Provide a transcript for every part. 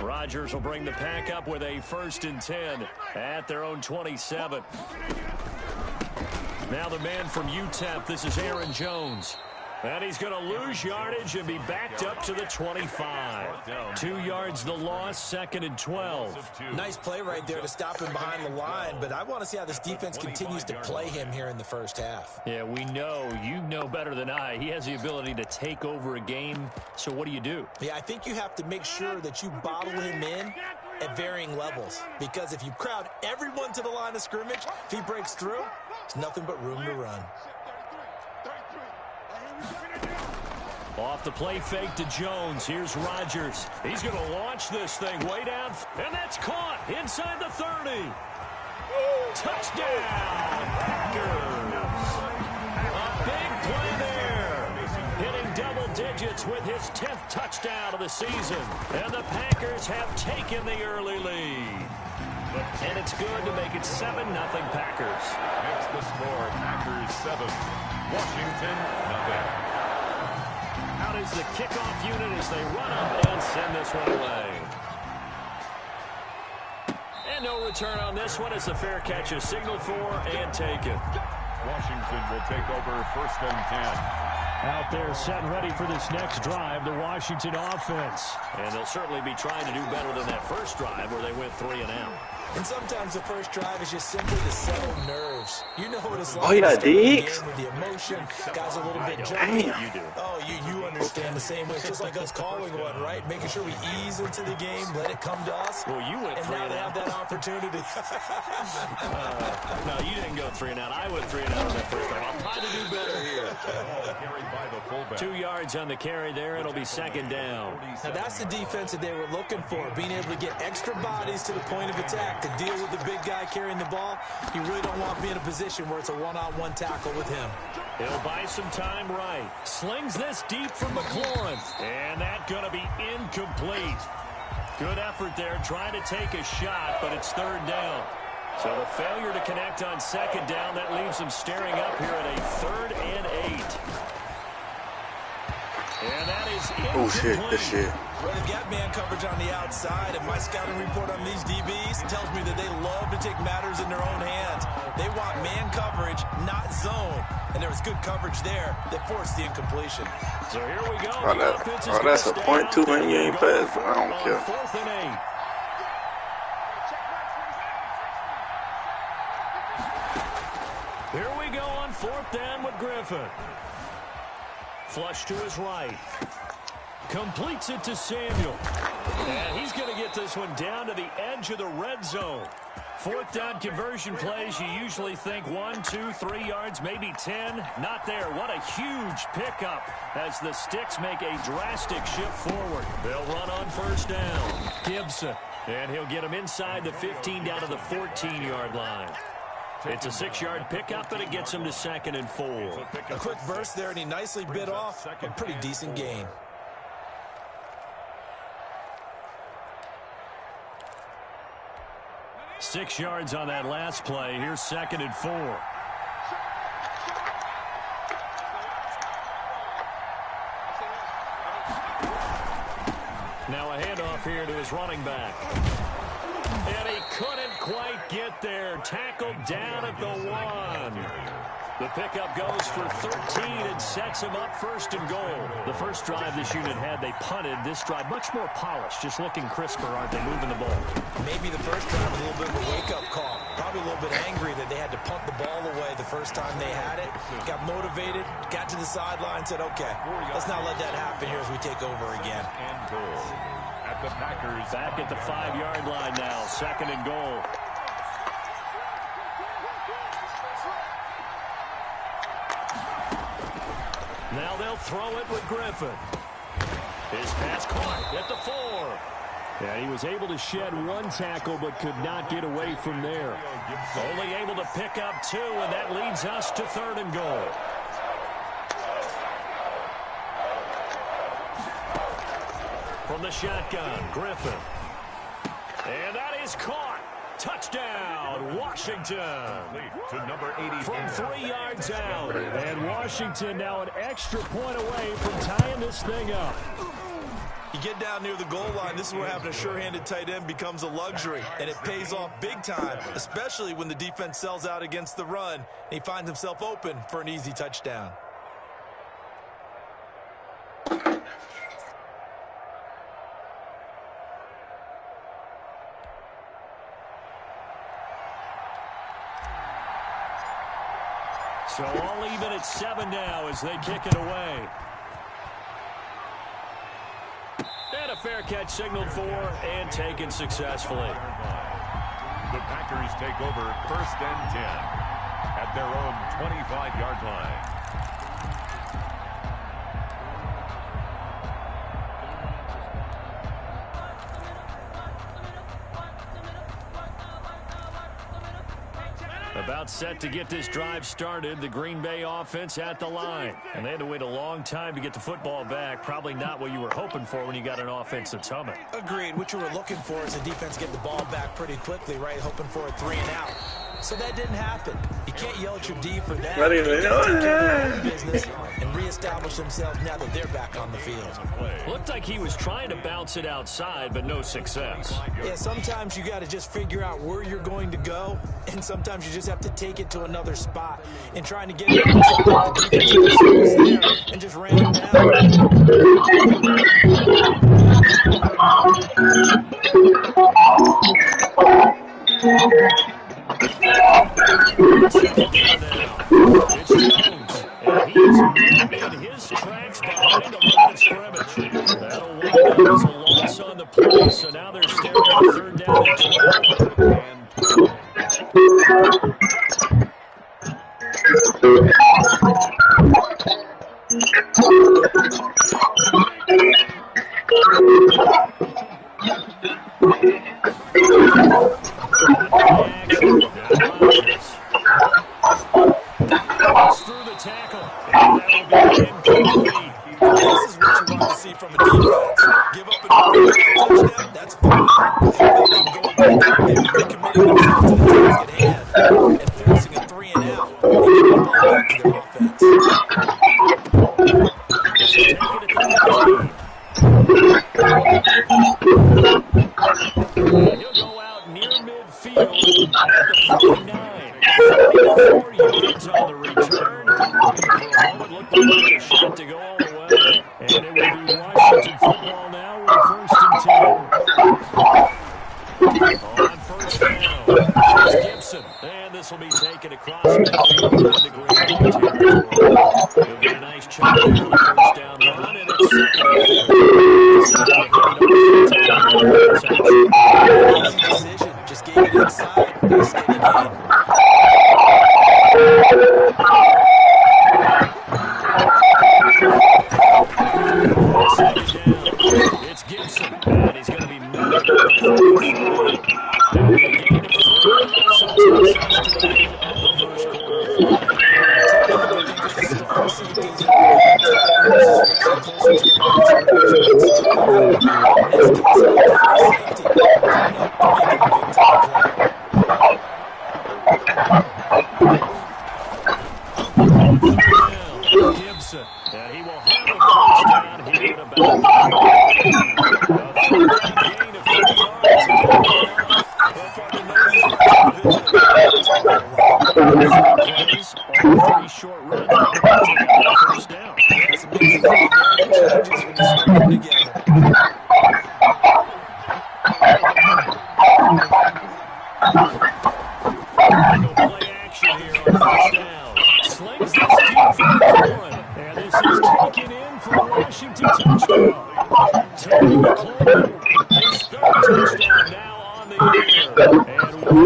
Rodgers will bring the pack up with a 1st and 10 at their own 27. Now the man from UTEP, this is Aaron Jones. And he's going to lose yardage and be backed up to the 25. 2 yards the loss, 2nd and 12. Nice play right there to stop him behind the line, but I want to see how this defense continues to play him here in the first half. Yeah, we know. You know better than I. He has the ability to take over a game, so what do? Yeah, I think you have to make sure that you bottle him in at varying levels, because if you crowd everyone to the line of scrimmage, if he breaks through, there's nothing but room to run. Off the play fake to Jones. Here's Rodgers. He's going to launch this thing way down. And that's caught inside the 30. Touchdown, Packers. A big play there. Hitting double digits with his 10th touchdown of the season. And the Packers have taken the early lead. And it's good to make it 7-0 Packers. Next the score, Packers 7, Washington 0. Out is the kickoff unit as they run up and send this one away. And no return on this one as the fair catch is signaled for and taken. Washington will take over 1st and 10. Out there set and ready for this next drive, the Washington offense. And they'll certainly be trying to do better than that first drive where they went 3 and out. And sometimes the first drive is just simply to settle nerves. You know what it's like. Oh, yeah, Diggs. With the emotion, guys a little bit jumpy. You do. Oh, you understand the same way. It's just like us calling one, right? Making sure we ease into the game, let it come to us. Well, you went and 3 now and they out. have that opportunity. No, you didn't go 3 and out. I went 3 and out on that first drive. I'll try to do better here. Carried by the fullback. 2 yards on the carry there. It'll be 2nd down. Now that's the defense that they were looking for, being able to get extra bodies to the point of attack to deal with the big guy carrying the ball. You really don't want to be in a position where it's a one-on-one tackle with him. He'll buy some time right. Slings this deep from McLaurin. And that's going to be incomplete. Good effort there, trying to take a shot, but it's 3rd down. So the failure to connect on 2nd down, that leaves them staring up here at a 3rd and 8. And that is incomplete. Oh, shit, this shit. Well, they've got man coverage on the outside, and my scouting report on these DBs tells me that they love to take matters in their own hands. They want man coverage, not zone. And there was good coverage there that forced the incompletion. So here we go. That's a .2 and you ain't pass. I don't care. 4th and 8. Here we go on 4th down with Griffin. Flush to his right. Completes it to Samuel. And he's going to get this one down to the edge of the red zone. 4th down conversion plays, you usually think 1, 2, 3 yards, maybe 10. Not there. What a huge pickup as the Sticks make a drastic shift forward. They'll run on 1st down. Gibson. And he'll get him inside the 15 down to the 14-yard line. It's a 6-yard pickup, and it gets him to 2nd and 4. A quick burst there, and he nicely bit off a pretty decent gain. Six yards on that last play. Here's 2nd and 4. Now a handoff here to his running back. And he couldn't quite get there. Tackled down at the 1. The pickup goes for 13 and sets him up 1st and goal. The first drive this unit had, they punted. This drive, much more polished, just looking crisper, aren't they, moving the ball? Maybe the first drive was a little bit of a wake-up call. Probably a little bit angry that they had to punt the ball away the first time they had it. Got motivated, got to the sideline, said, okay, let's not let that happen here as we take over again. And goal. At the Packers. Back at the 5-yard line now, 2nd and goal. Now they'll throw it with Griffin. His pass caught at the 4. And he was able to shed 1 tackle but could not get away from there. Only able to pick up 2, and that leads us to 3rd and goal. From the shotgun, Griffin. And that is caught. Touchdown, Washington. To number 80. From 3 yards out. And Washington now an extra point away from tying this thing up. You get down near the goal line, this is where having a sure-handed tight end becomes a luxury, and it pays off big time, especially when the defense sells out against the run, and he finds himself open for an easy touchdown. So all even at 7 now as they kick it away. And a fair catch signaled for and taken successfully. The Packers take over 1st and 10 at their own 25-yard line. About set to get this drive started, the Green Bay offense at the line. And they had to wait a long time to get the football back. Probably not what you were hoping for when you got an offense that's humming. Agreed. What you were looking for is the defense get the ball back pretty quickly, right? Hoping for a 3 and out. So that didn't happen. You can't yell at your D for that. Not even They gotta take care of their own business and reestablish themselves now that they're back on the field. Looked like he was trying to bounce it outside, but no success. Yeah, sometimes you got to just figure out where you're going to go, and sometimes you just have to take it to another spot. And trying to get it outside, the defense was there and just ran it down. It's Jones, and he's made his tracks behind the line of scrimmage. That'll wind up as a loss on the play, so now they're staring at 3rd down through the tackle, and that'll be incomplete. This is what you want to see from a defense. Give up an touchdown, that's fine. They're committing themselves to the task at hand and forcing a 3 and out. They give the ball back to their offense. He'll go out near midfield at the 49. 44 yards on the return. For a moment, looked like a shot to go all the way. And it will be Washington football now with 1st and 10. On 1st down, here's Gibson. And this will be taken across midfield into Green Bay territory. He'll get a nice chunk there on the 1st down run, and it's 2nd. Easy decision. Just gave it inside and stayed in hand. It's Gibson, and he's going to be met at the 43. That'll be a gain of 3. Also touchdowns today of the 1st quarter. Gibson, and he will have a 1st down here in about a gain of 3 yards. All 3 short runs. 1st down. It's amazing how the changes when you start them together. No play action here on 1st down. Slings this deep for the 1. And this is taken in for a Washington touchdown. Terry McLaurin, his 3rd touchdown now on the year. And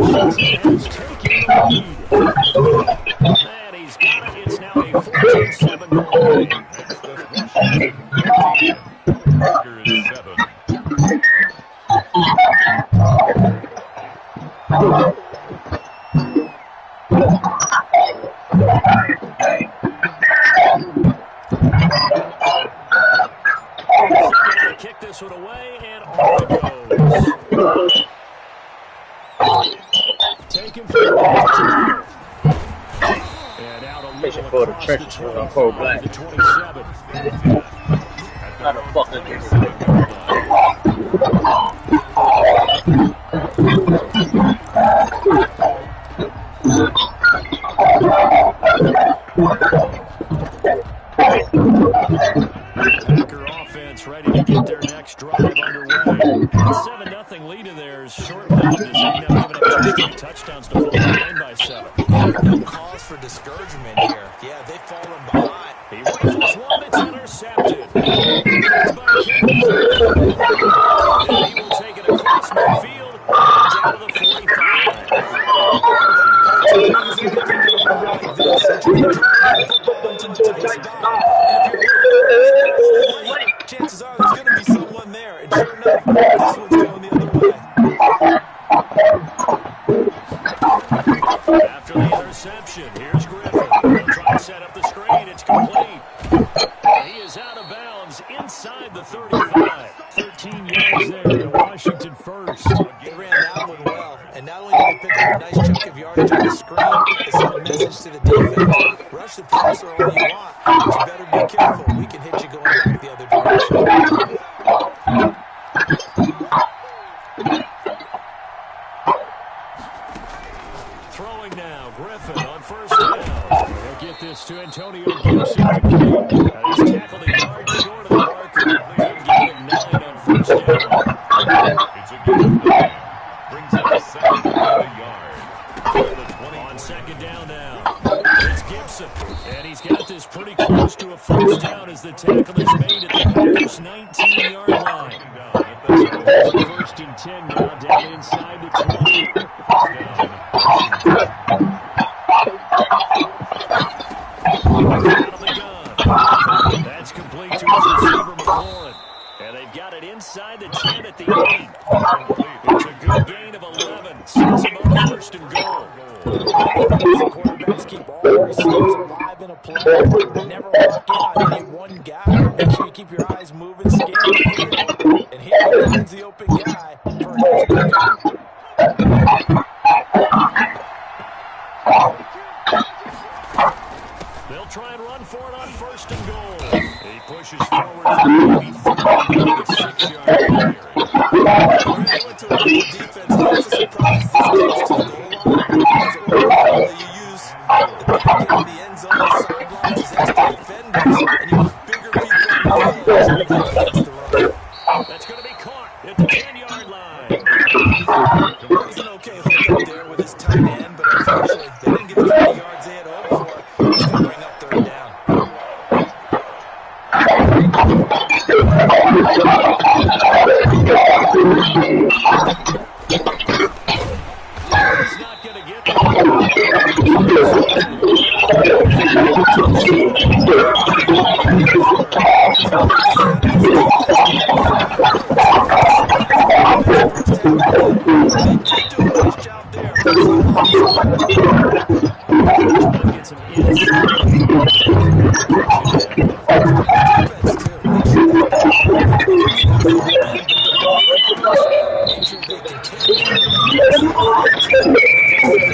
Washington has taken the lead. And he's got it. It's now a 14-7 ball game. Packers 7. Kick this one away, and off it goes. for the trenches on cold black. Not a fucking Packer offense ready to get their next drive underway. 7-0 lead of theirs short-lived as they've now given up 2 straight touchdowns to fall behind by 7. No cause for discouragement here. Yeah, they've fallen behind. He rifles one, it's intercepted. And he will take it across midfield down to the 45. Chances are there's going to be someone there. And sure enough, this one's going the other way. After the interception, here's Griffin. He'll try to set up the screen. It's complete. He is out of bounds inside the 35. 13 yards there to Washington first. They ran that one well. And not only did they pick up a nice chunk of yardage on the screen, they sent a message to the defense. Rush the passer all you want, but you better be careful. We can hit you going back the other direction. Throwing now, Griffin on first down. They'll get this to Antonio Gibson. He's tackled a yard short of the marker. He'll gain of 9 on first down. It's a good play. Brings up a 7 yard. On second down now, it's Gibson. And he's got this pretty close to a first down as the tackle is made at the Packers' 19-yard line. First and 10 now, down inside the 20. Out of the gun. That's complete to his receiver, McLaurin. And they've got it inside the 10 at the 8. It's a good gain of 11. Sets him up first and goal. Quarterbacks keep all the receivers alive in a play. Never walk in on any one guy. Make sure you keep your eyes moving, scan the field. And here he finds the open guy for a nice pickup. They'll try and run for it on first and goal. He pushes forward for maybe 6-yard area. They went to a defense. That's a surprise. This close to the goal line. You use the back end of the end zone, the sidelines as extra defenders, and you want bigger people in the field. That's going to be caught at the 10-yard line. It was an okay hook up there with his tight end, but unfortunately, they didn't get the 20 yards they had hoped for. He's going to bring up third down. He's not going to get there.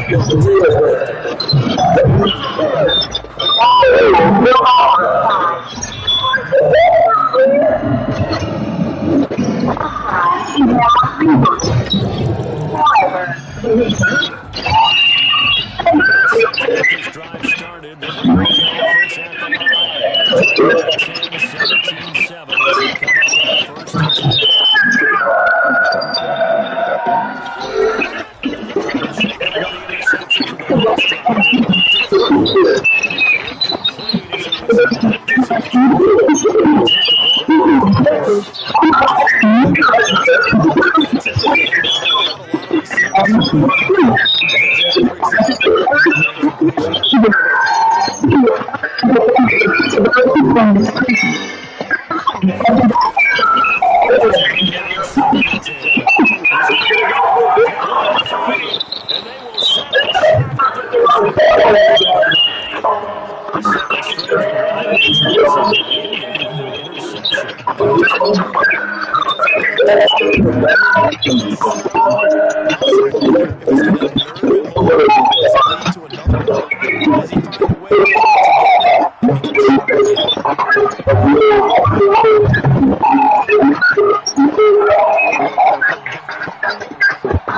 Get some This drive started. The offense at the line. 10-17-7. Come up with the first and 10.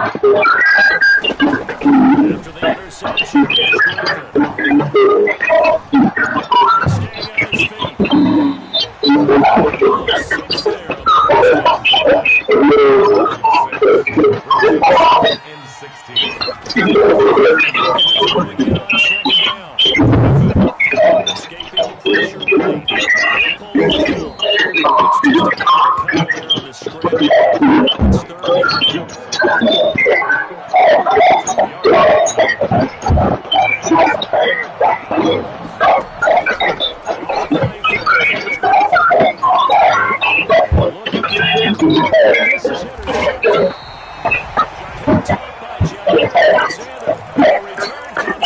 After the interception, here's Griffin. Staying on his feet. All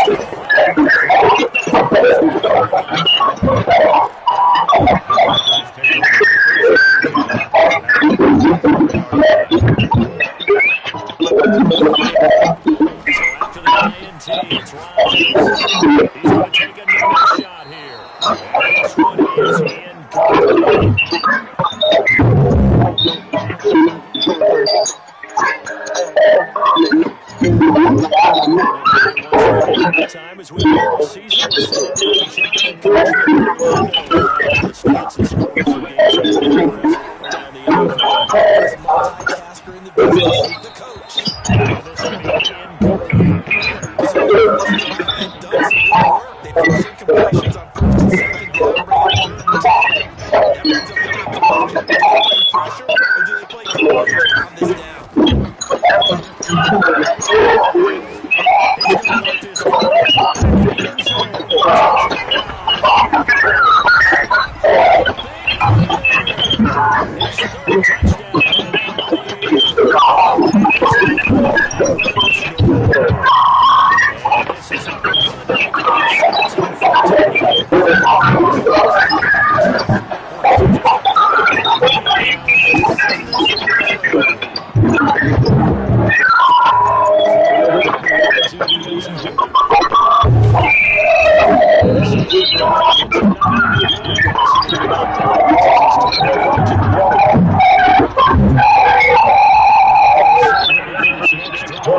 6 there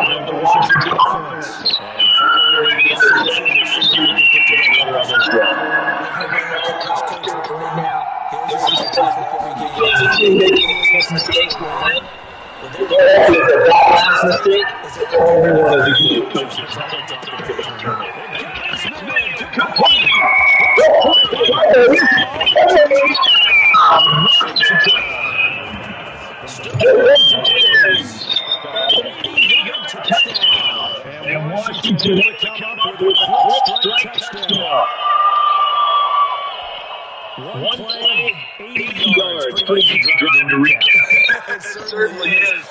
on the first down. In 16. Throw again on second down. Griffin escaping the pressure late. He'll pull the field. It's just a kind of a cover there on the scramble. Now it's 3rd and long.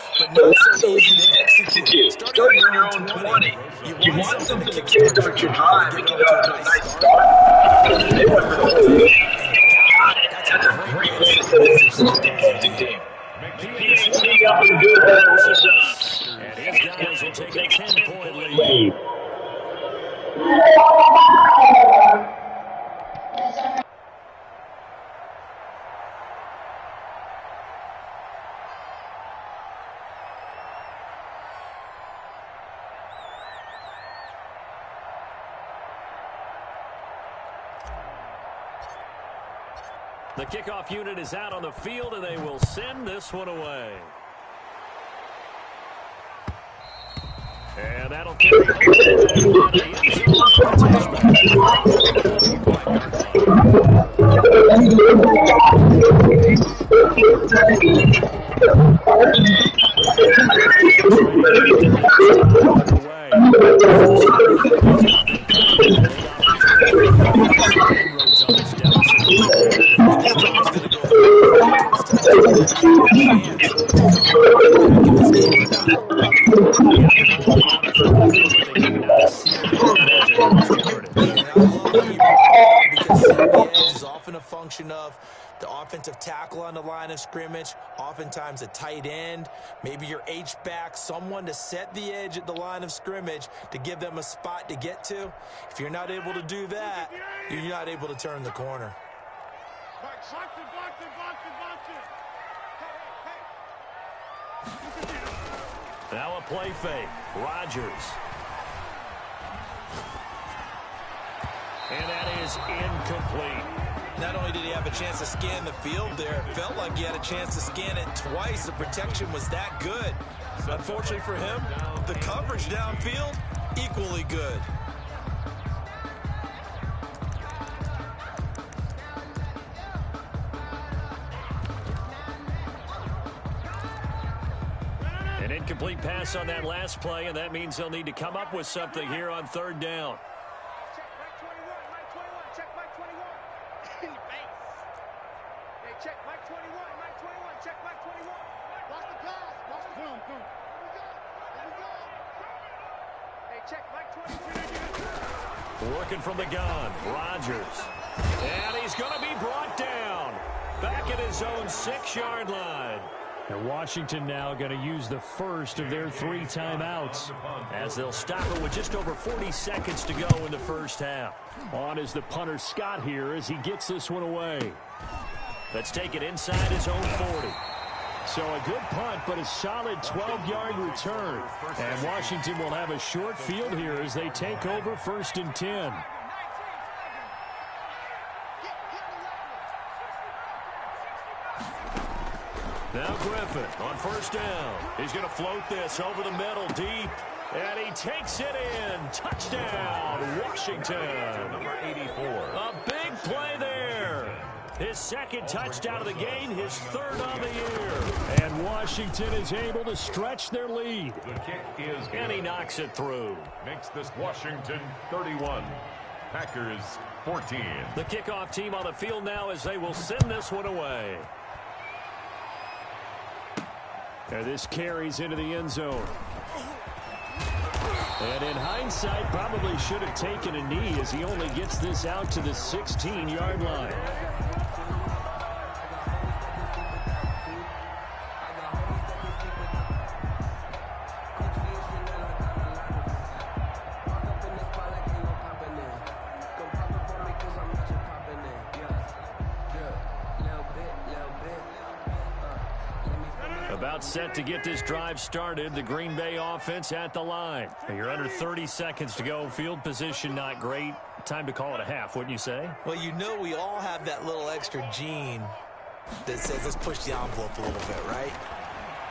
The kickoff unit is out on the field, and they will send this one away. And that'll carry over the end zone for a touchback. Is often a function of the offensive tackle on the line of scrimmage, oftentimes a tight end, maybe your H-back, someone to set the edge at the line of scrimmage to give them a spot to get to. If you're not able to do that, you're not able to turn the corner. Now a play fake. Rodgers. And that is incomplete. Not only did he have a chance to scan the field there, it felt like he had a chance to scan it twice. The protection was that good. Unfortunately for him, the coverage downfield, equally good. An incomplete pass on that last play, and that means they'll need to come up with something here on third down. Working from the gun, Rodgers. And he's going to be brought down. Back at his own 6-yard line. And Washington now going to use the first of their 3 timeouts as they'll stop it with just over 40 seconds to go in the first half. On is the punter Scott here as he gets this one away. Let's take it inside his own 40. So a good punt, but a solid 12-yard return. And Washington will have a short field here as they take over 1st and 10. Now Griffin on 1st down. He's going to float this over the middle deep. And he takes it in. Touchdown, Washington. Number 84. A big play there. His 2nd touchdown of the game, his 3rd on the year. And Washington is able to stretch their lead. The kick is good. And he knocks it through. Makes this Washington 31. Packers 14. The kickoff team on the field now as they will send this one away. And this carries into the end zone. And in hindsight, probably should have taken a knee as he only gets this out to the 16-yard line. About set to get this drive started. The Green Bay offense at the line. You're under 30 seconds to go. Field position not great. Time to call it a half, wouldn't you say? Well, you know we all have that little extra gene that says let's push the envelope a little bit, right?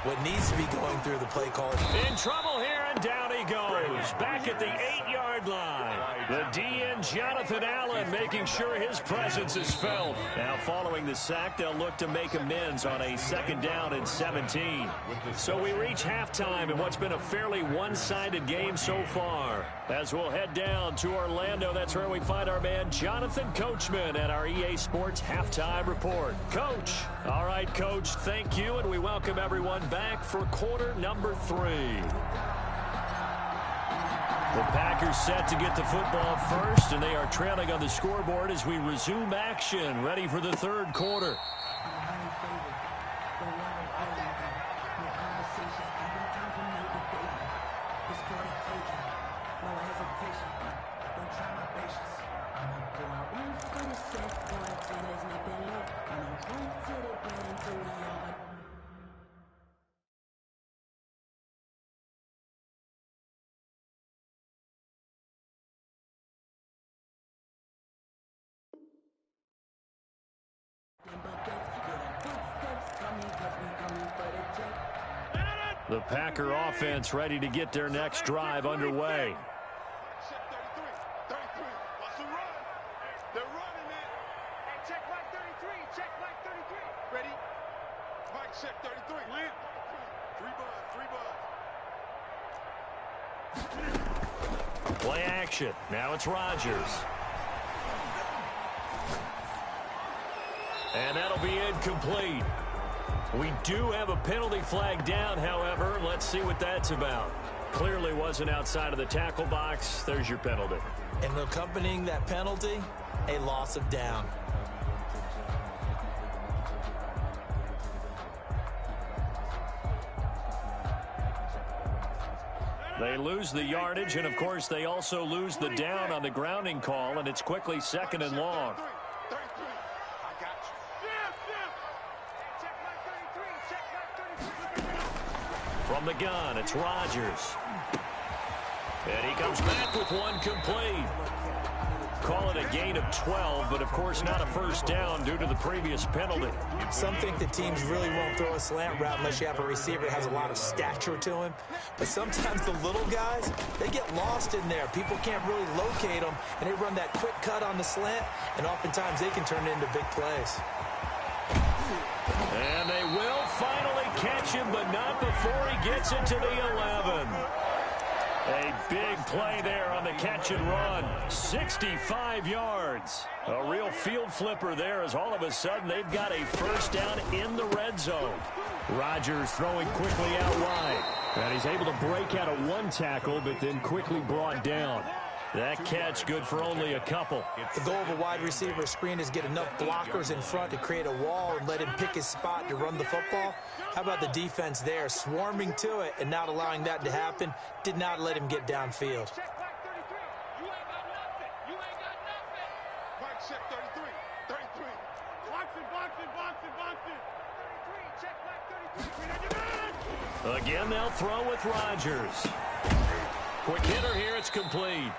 What needs to be going through the play call. In trouble here, and down he goes. Back at the 8-yard line. The DN, Jonathan Allen, making sure his presence is felt. Now, following the sack, they'll look to make amends on a 2nd down and 17. So we reach halftime in what's been a fairly one-sided game so far. As we'll head down to Orlando, that's where we find our man Jonathan Coachman at our EA Sports Halftime Report. Coach. All right, Coach, thank you, and we welcome everyone back for quarter number 3. The Packers set to get the football first, and they are trailing on the scoreboard as we resume action, ready for the 3rd quarter. The Packer offense ready to get their next drive underway. Play action. Now it's Rodgers. And that'll be incomplete. We do have a penalty flag down, however. Let's see what that's about. Clearly wasn't outside of the tackle box. There's your penalty. And accompanying that penalty, a loss of down. They lose the yardage, and, of course, they also lose the down on the grounding call, and it's quickly 2nd and long. From From the gun, it's Rodgers. And he comes back with one complete. Call it a gain of 12, but of course not a first down due to the previous penalty. Some think that teams really won't throw a slant route unless you have a receiver that has a lot of stature to him. But sometimes the little guys, they get lost in there. People can't really locate them, and they run that quick cut on the slant, and oftentimes they can turn it into big plays. And they will finally catch him, but not before he gets it to the 11. A big play there on the catch and run. 65 yards. A real field flipper there as all of a sudden they've got a first down in the red zone. Rodgers throwing quickly out wide. And he's able to break out of one tackle, but then quickly brought down. That catch good for only a couple. The goal of a wide receiver screen is get enough blockers in front to create a wall and let him pick his spot to run the football. How about the defense there, swarming to it and not allowing that to happen? Did not let him get downfield. Again, they'll throw with Rodgers. Quick hitter here, it's complete.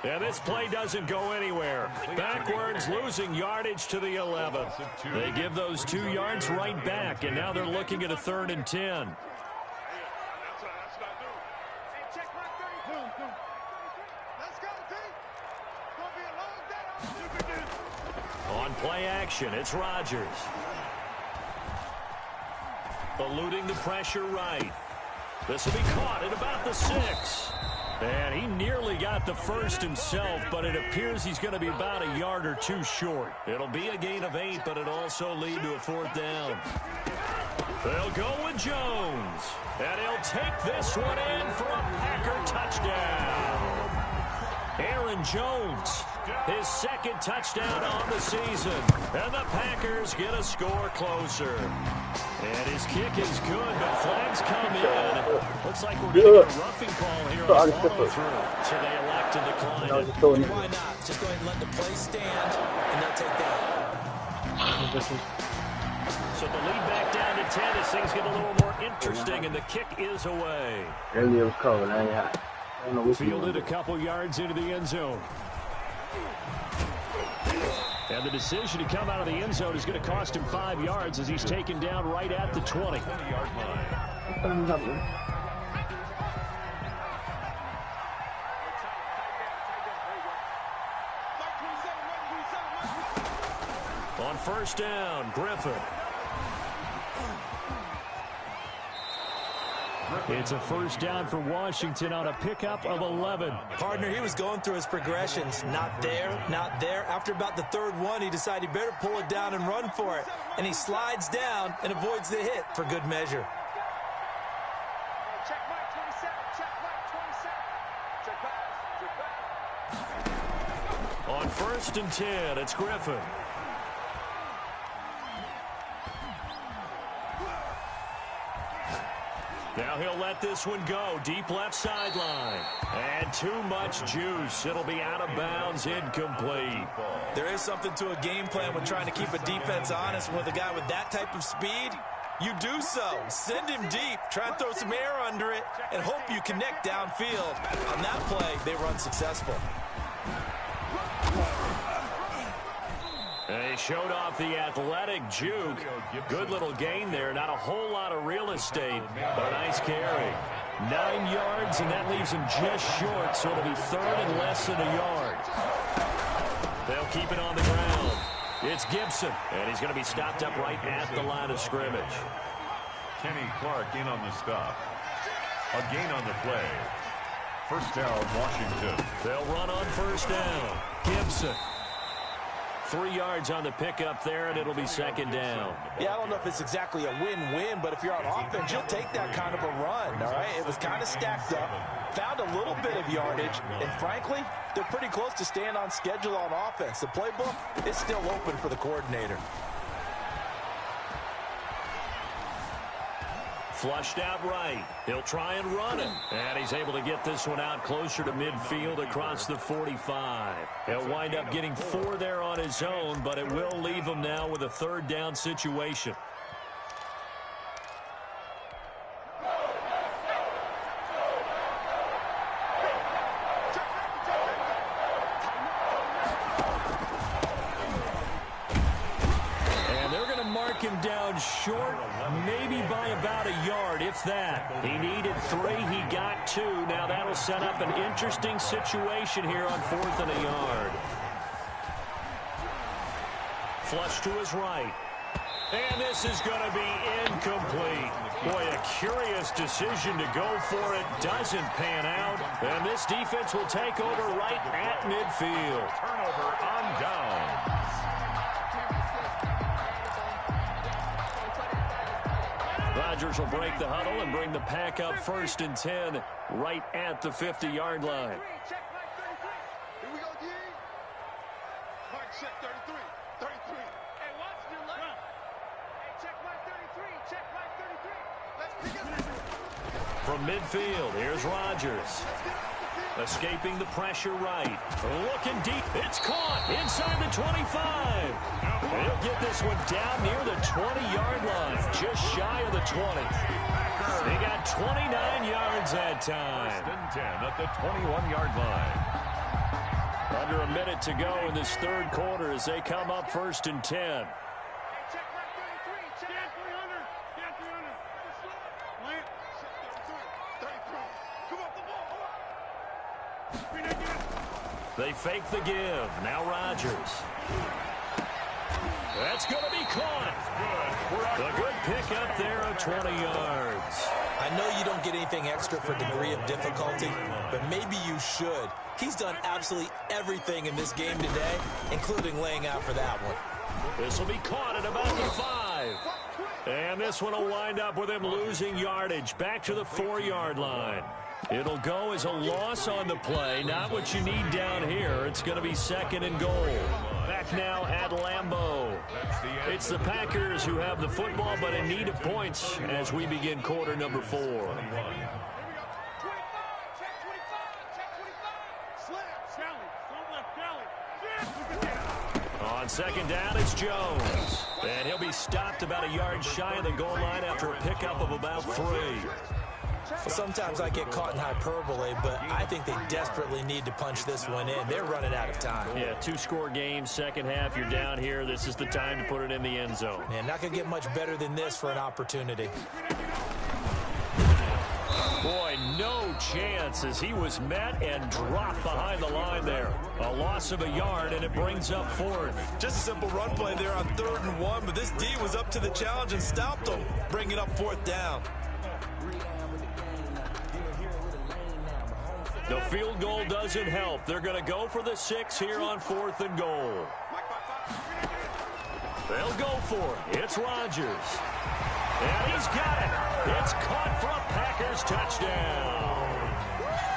And this play doesn't go anywhere. Backwards, losing yardage to the 11. They give those 2 yards right back, and now they're looking at a 3rd and 10. On play action, it's Rodgers. Eluding the pressure right. This will be caught at about the 6. And he nearly got the first himself, but it appears he's going to be about a yard or 2 short. It'll be a gain of 8, but it'll also lead to a 4th down. They'll go with Jones. And he'll take this one in for a Packer touchdown. Aaron Jones, his 2nd touchdown on the season. And the Packers get a score closer. And his kick is good, but flags come in. Looks like we're getting a roughing call here on the follow-through. So they elect to decline it. Why not? Just go ahead and let the play stand, and they'll take that. So the lead back down to 10 as things get a little more interesting, and the kick is away. Earlier was cold. Fielded a couple yards into the end zone. And the decision to come out of the end zone is going to cost him 5 yards as he's taken down right at the 20-yard line. On first down, Griffin. It's a first down for Washington on a pickup of 11. Partner, he was going through his progressions. Not there, not there. After about the 3rd one, he decided he better pull it down and run for it. And he slides down and avoids the hit for good measure. Check back 27, check back 27. Check back. On first and 10, it's Griffin. Now he'll let this one go. Deep left sideline. And too much juice. It'll be out of bounds, incomplete. There is something to a game plan when trying to keep a defense honest. With a guy with that type of speed, you do so. Send him deep. Try and throw some air under it and hope you connect downfield. On that play, they run successful. They showed off the athletic juke. Good little gain there. Not a whole lot of real estate, but a nice carry. 9 yards, and that leaves him just short, so it'll be 3rd and less than a yard. They'll keep it on the ground. It's Gibson, and he's going to be stopped up right at the line of scrimmage. Kenny Clark in on the stop. A gain on the play. First down, Washington. They'll run on first down. Gibson. 3 yards on the pickup there, and it'll be 2nd down. Yeah, I don't know if it's exactly a win-win, but if you're on offense, you'll take that kind of a run, all right? It was kind of stacked up, found a little bit of yardage, and frankly, they're pretty close to staying on schedule on offense. The playbook is still open for the coordinator. Flushed out right. He'll try and run it. And he's able to get this one out closer to midfield across the 45. He'll wind up getting 4 there on his own, but it will leave him now with a 3rd down situation. down short, maybe by about a yard, if that. He needed 3. He got 2. Now that'll set up an interesting situation here on 4th and a yard. Flush to his right. And this is going to be incomplete. Boy, a curious decision to go for it. Doesn't pan out. And this defense will take over right at midfield. Turnover on down. Rodgers will break the huddle and bring the pack up 1st and 10 right at the 50-yard line. Check mark 33. Here we go, D. Mark check 33. 33. Hey, watch your left. Hey, check mark 33. Check mark 33. Let's pick it. From midfield, here's Rodgers. Escaping the pressure right. Looking deep. It's caught inside the 25. He'll get this one down near the 20-yard line. Just shy of the 20. They got 29 yards that time. 1st and 10 at the 21-yard line. Under a minute to go in this 3rd quarter as they come up 1st and 10. Hey, check mark 33. Check mark 300. Check 300. Lance. Check 33. 33. Come on, the ball. They fake the give. Now Rodgers. That's going to be caught. A good pickup there of 20 yards. I know you don't get anything extra for degree of difficulty, but maybe you should. He's done absolutely everything in this game today, including laying out for that one. This will be caught at about the 5. And this one will wind up with him losing yardage back to the 4-yard line. It'll go as a loss on the play. Not what you need down here. It's going to be 2nd and goal. Back now at Lambeau. It's the Packers who have the football, but in need of points as we begin quarter number 4. Check 25. Check 25. Slam. Sally. Don't left Sally. On 2nd down, it's Jones. And he'll be stopped about a yard shy of the goal line after a pickup of about 3. Sometimes I get caught in hyperbole, but I think they desperately need to punch this one in. They're running out of time. Yeah, 2-score game, 2nd half, you're down here. This is the time to put it in the end zone. Man, not going to get much better than this for an opportunity. Boy, no chance as he was met and dropped behind the line there. A loss of a yard, and it brings up 4th. Just a simple run play there on 3rd and 1, but this D was up to the challenge and stopped him, bringing up 4th down. The field goal doesn't help. They're going to go for the 6 here on 4th and goal. They'll go for it. It's Rodgers. And he's got it. It's caught for a Packers touchdown.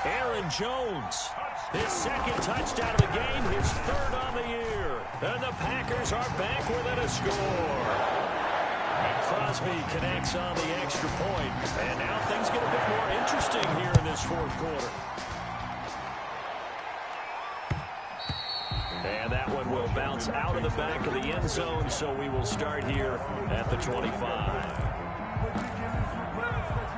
Aaron Jones, his 2nd touchdown of the game, his 3rd on the year. And the Packers are back within a score. And Crosby connects on the extra point. And now things get a bit more interesting here in this 4th quarter. And that one will bounce out of the back of the end zone, so we will start here at the 25.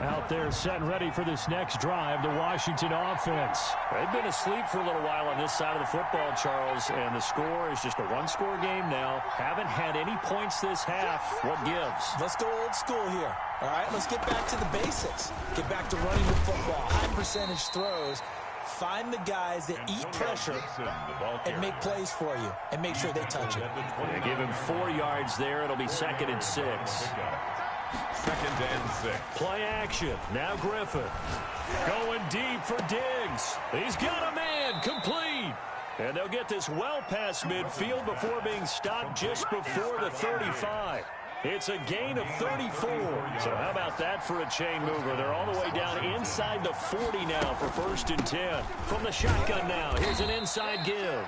Out there set and ready for this next drive, the Washington offense. They've been asleep for a little while on this side of the football, Charles, and the score is just a 1-score game now. Haven't had any points this half. What gives? Let's go old school here. All right, let's get back to the basics. Get back to running the football, high percentage throws. Find the guys that eat pressure and make plays for you and make sure they touch it. They give him 4 yards there. It'll be 2nd and 6. 2nd and 6. Play action. Now Griffin. Going deep for Diggs. He's got a man. Complete. And they'll get this well past midfield before being stopped just before the 35. It's a gain of 34. So how about that for a chain mover? They're all the way down inside the 40 now for 1st and 10. From the shotgun now, here's an inside give.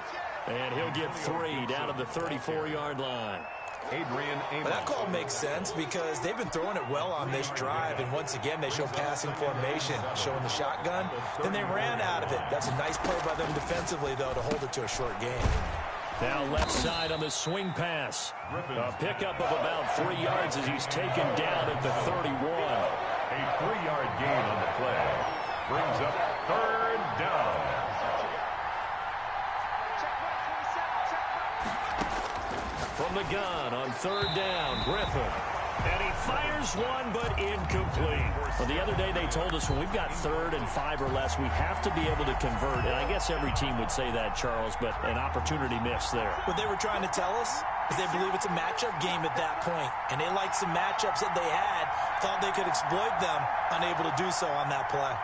And he'll get 3 down at the 34-yard line. Adrian Amos. But that call makes sense because they've been throwing it well on this drive, and once again they show passing formation, showing the shotgun. Then they ran out of it. That's a nice play by them defensively, though, to hold it to a short game. Now left side on the swing pass. A pickup of about 3 yards as he's taken down at the 31. A 3-yard gain on the play. Brings up 3rd down. From the gun on 3rd down, Griffin. And he fires one, but incomplete. Well, the other day they told us when we've got 3rd and 5 or less, we have to be able to convert. And I guess every team would say that, Charles, but an opportunity missed there. What they were trying to tell us is they believe it's a matchup game at that point. And they liked some matchups that they had, thought they could exploit them, unable to do so on that play.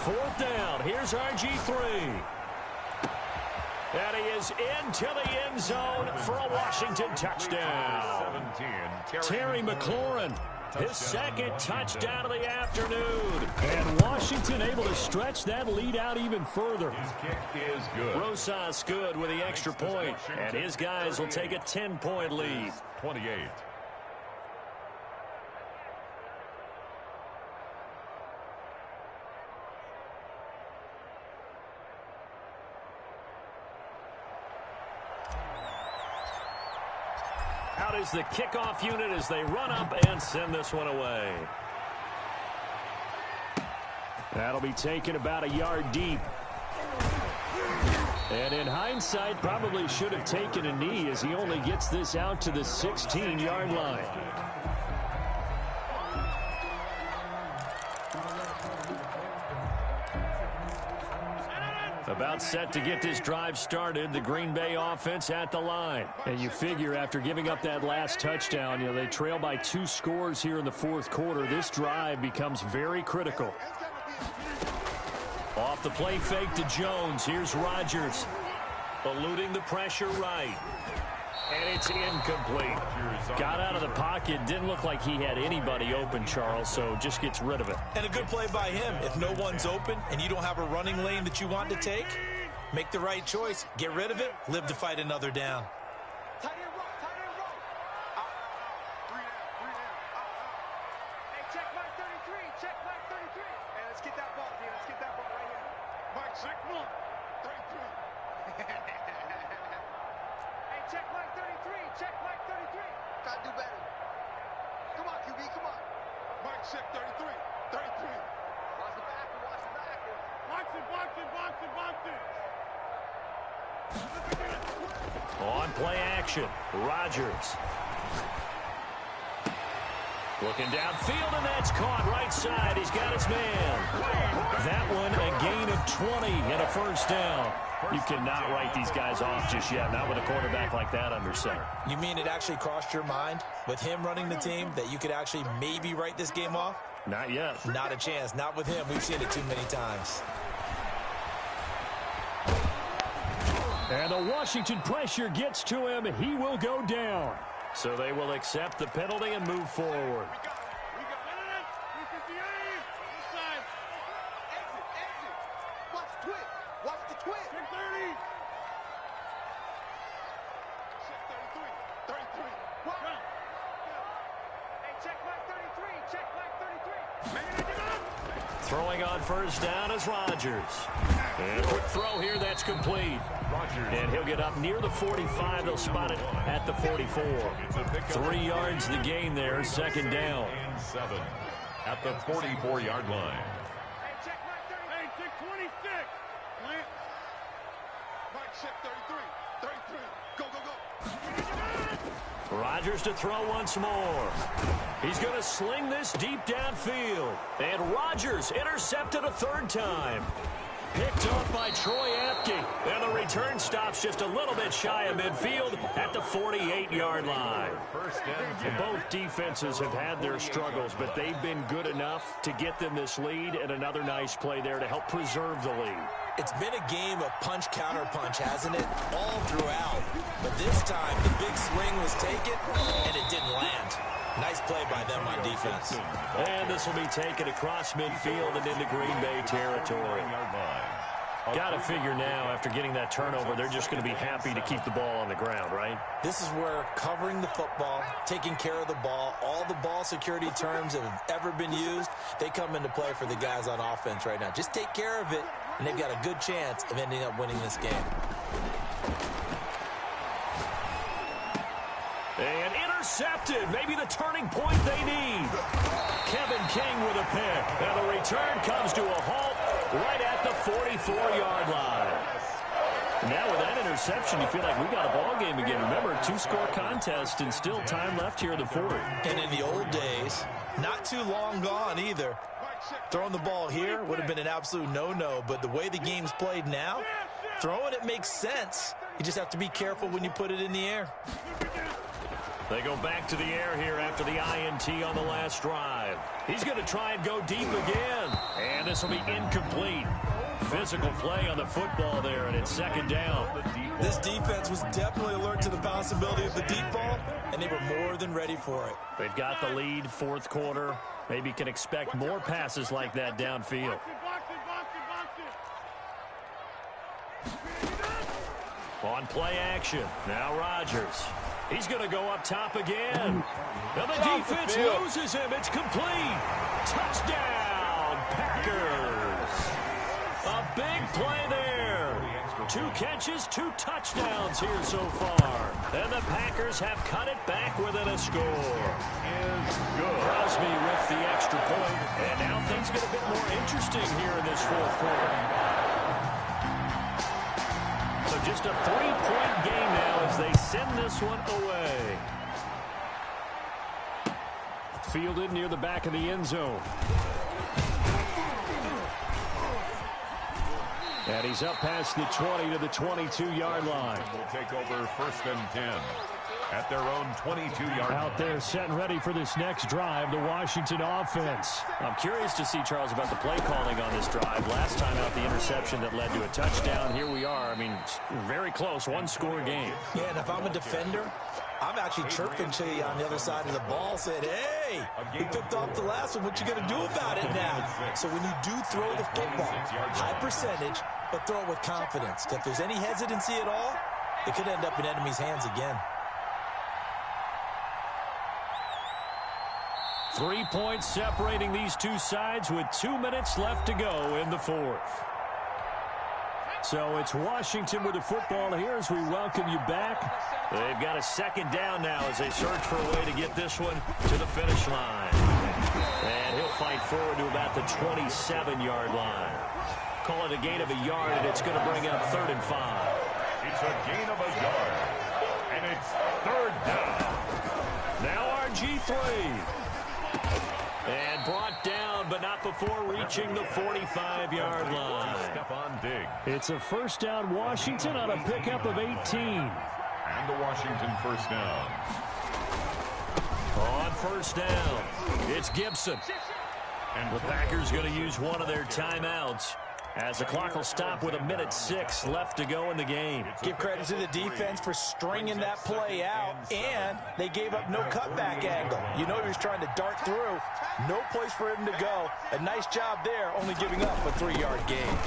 4th down. Here's RG3. And he is into the end zone for a Washington touchdown. 17, Terry McLaurin, his 2nd touchdown of the afternoon. And Washington able to stretch that lead out even further. His kick is good. Rosas good with the extra point. And his guys will take a 10-point lead. 28. Out is the kickoff unit as they run up and send this one away. That'll be taken about a yard deep. And in hindsight, probably should have taken a knee as he only gets this out to the 16-yard line. About set to get this drive started, the Green Bay offense at the line. And you figure after giving up that last touchdown, they trail by 2 scores here in the 4th quarter. This drive becomes very critical. Off the play fake to Jones. Here's Rodgers. Eluding the pressure right. And it's incomplete. Got out of the pocket. Didn't look like he had anybody open, Charles, so just gets rid of it. And a good play by him. If no one's open and you don't have a running lane that you want to take, make the right choice. Get rid of it. Live to fight another down. Tight end roll, tight end roll. Out. 3 down. Hey, check mark 33. Check mark 33. Hey, let's get that ball, dude. Let's get that ball right here. Mark, check mark 33. Hey, check mark 33. Check mark 33. Gotta do better. Come on, QB, come on. Mark, check 33. 33. Watch the backer, watch the backer. Box it, box it, box it, box it. On play action, Rodgers. Looking downfield, and that's caught right side. He's got his man. That one, a gain of 20 and a 1st down. You cannot write these guys off just yet, not with a quarterback like that under center. You mean it actually crossed your mind with him running the team that you could actually maybe write this game off? Not yet. Not a chance. Not with him. We've seen it too many times. And the Washington pressure gets to him. He will go down. So they will accept the penalty and move forward. Watch the twist. Watch the twist. Check 30. Check 33. 33. What? Hey, check mark 33. Check mark 33. Throwing on 1st down is Rodgers. And a quick throw here, that's complete. And he'll get up near the 45. They'll spot it at the 44. 3 yards the gain there, 2nd down. 7 at the 44-yard line. Hey, check mark 30. Hey, check 26. Plant. Mark, check 33. 33. Go, go, go. Rodgers to throw once more. He's going to sling this deep downfield. And Rodgers intercepted a 3rd time. Picked off by Troy Apke. And the return stops just a little bit shy of midfield at the 48-yard line. Both defenses have had their struggles, but they've been good enough to get them this lead, and another nice play there to help preserve the lead. It's been a game of punch-counter-punch, hasn't it? All throughout. But this time, the big swing was taken, and it didn't land. Nice play by them on defense. And this will be taken across midfield and into Green Bay territory. Got to figure now, after getting that turnover, they're just going to be happy to keep the ball on the ground, right? This is where covering the football, taking care of the ball, all the ball security terms that have ever been used, they come into play for the guys on offense right now. Just take care of it, and they've got a good chance of ending up winning this game. And intercepted. Maybe the turning point they need. Kevin King with a pick. And the return comes to a halt right at the 44-yard line. Now with that interception, you feel like we got a ball game again. Remember, 2-score contest and still time left here in the fourth. And in the old days, not too long gone either, throwing the ball here would have been an absolute no-no. But the way the game's played now, throwing it makes sense. You just have to be careful when you put it in the air. They go back to the air here after the INT on the last drive. He's going to try and go deep again. And this will be incomplete. Physical play on the football there, and it's second down. This defense was definitely alert to the possibility of the deep ball, and they were more than ready for it. They've got the lead, fourth quarter. Maybe can expect more passes like that downfield. On play action, now Rodgers. He's going to go up top again. Now the defense loses him. It's complete. Touchdown, Packers. A big play there. 2 catches, 2 touchdowns here so far. And the Packers have cut it back within a score. Crosby with the extra point. And now things get a bit more interesting here in this fourth quarter. So just a 3-point game now as they send this one away. Fielded near the back of the end zone. And he's up past the 20 to the 22-yard line. Will take over 1st and 10 at their own 22-yard line. Out there set and ready for this next drive, the Washington offense. I'm curious to see, Charles, about the play calling on this drive. Last time out, the interception that led to a touchdown. Here we are. I mean, very close, 1-score game. Yeah, and if I'm a defender, I'm actually chirping to you on the other side of the ball, saying, hey, we picked off the last one. What you going to do about it now? So when you do throw the football, high percentage, but throw it with confidence. If there's any hesitancy at all, it could end up in enemy's hands again. 3 points separating these two sides with 2 minutes left to go in the fourth. So it's Washington with the football here as we welcome you back. They've got a second down now as they search for a way to get this one to the finish line. And he'll fight forward to about the 27-yard line. Call it a gain of a yard, and it's going to bring up 3rd and 5. It's a gain of a yard, and it's 3rd down. Now RG3. And brought down, but not before reaching the 45-yard line. Stephon Diggs. It's a first down Washington on a pickup of 18. And the Washington first down. On first down, it's Gibson. And the Packers going to use one of their timeouts as the clock will stop with 1:06 left to go in the game. Give credit to the defense for stringing that play out, and they gave up no cutback angle. You know he was trying to dart through. No place for him to go. A nice job there, only giving up a 3-yard gain.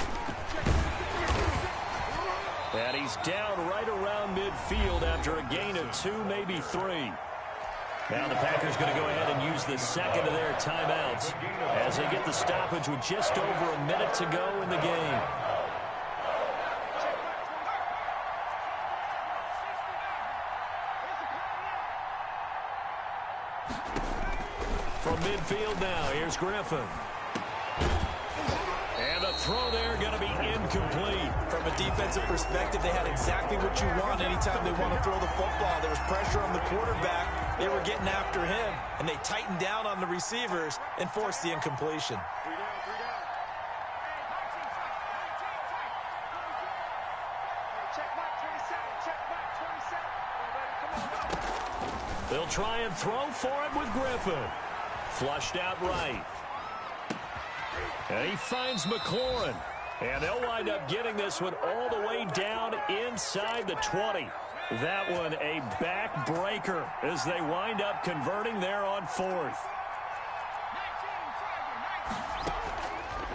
And he's down right around midfield after a gain of 2, maybe 3. Now the Packers going to go ahead and use the second of their timeouts as they get the stoppage with just over a minute to go in the game. From midfield now, here's Griffin. And the throw there going to be incomplete. From a defensive perspective, they had exactly what you want anytime they want to throw the football. There was pressure on the quarterback. They were getting after him, and they tightened down on the receivers and forced the incompletion. They'll try and throw for it with Griffin. Flushed out right. And he finds McLaurin. And they'll wind up getting this one all the way down inside the 20. That one a backbreaker as they wind up converting there on 4th.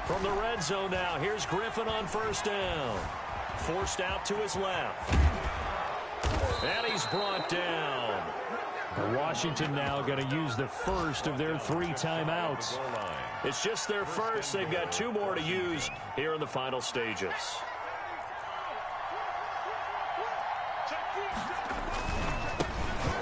From the red zone now, here's Griffin on first down. Forced out to his left. And he's brought down. Washington now going to use the first of their 3 timeouts. It's just their first. They've got 2 more to use here in the final stages.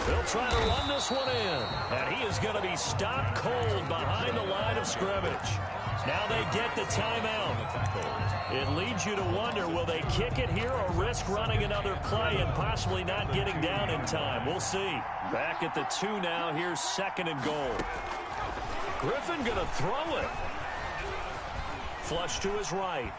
They'll try to run this one in. And he is going to be stopped cold behind the line of scrimmage. Now they get the timeout. It leads you to wonder, will they kick it here or risk running another play and possibly not getting down in time? We'll see. Back at the 2 now. Here's 2nd and goal. Griffin going to throw it. Flush to his right.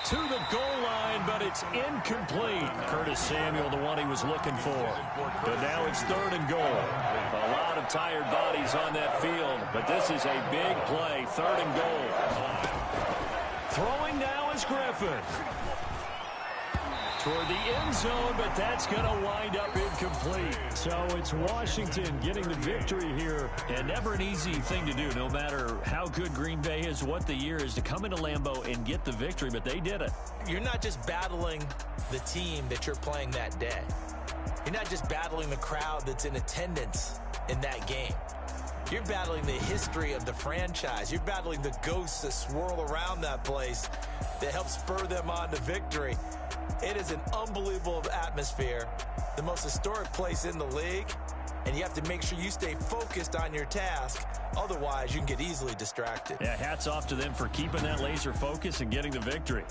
To the goal line, but it's incomplete. Curtis Samuel, the one he was looking for. But now it's 3rd and goal. A lot of tired bodies on that field, but this is a big play. 3rd and goal. Throwing now is Griffin. Toward the end zone, but that's going to wind up incomplete. So it's Washington getting the victory here. And never an easy thing to do, no matter how good Green Bay is, what the year is, to come into Lambeau and get the victory, but they did it. You're not just battling the team that you're playing that day. You're not just battling the crowd that's in attendance in that game. You're battling the history of the franchise. You're battling the ghosts that swirl around that place that help spur them on to victory. It is an unbelievable atmosphere, the most historic place in the league, and you have to make sure you stay focused on your task. Otherwise, you can get easily distracted. Yeah, hats off to them for keeping that laser focus and getting the victory.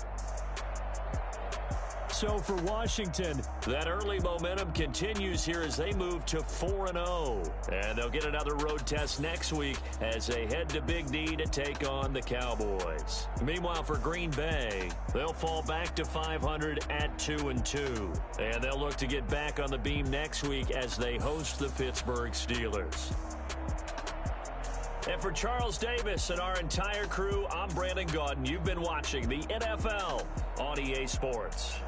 So for Washington, that early momentum continues here as they move to 4-0. And they'll get another road test next week as they head to Big D to take on the Cowboys. Meanwhile, for Green Bay, they'll fall back to 500 at 2-2. And they'll look to get back on the beam next week as they host the Pittsburgh Steelers. And for Charles Davis and our entire crew, I'm Brandon Gaudin. You've been watching the NFL on EA Sports.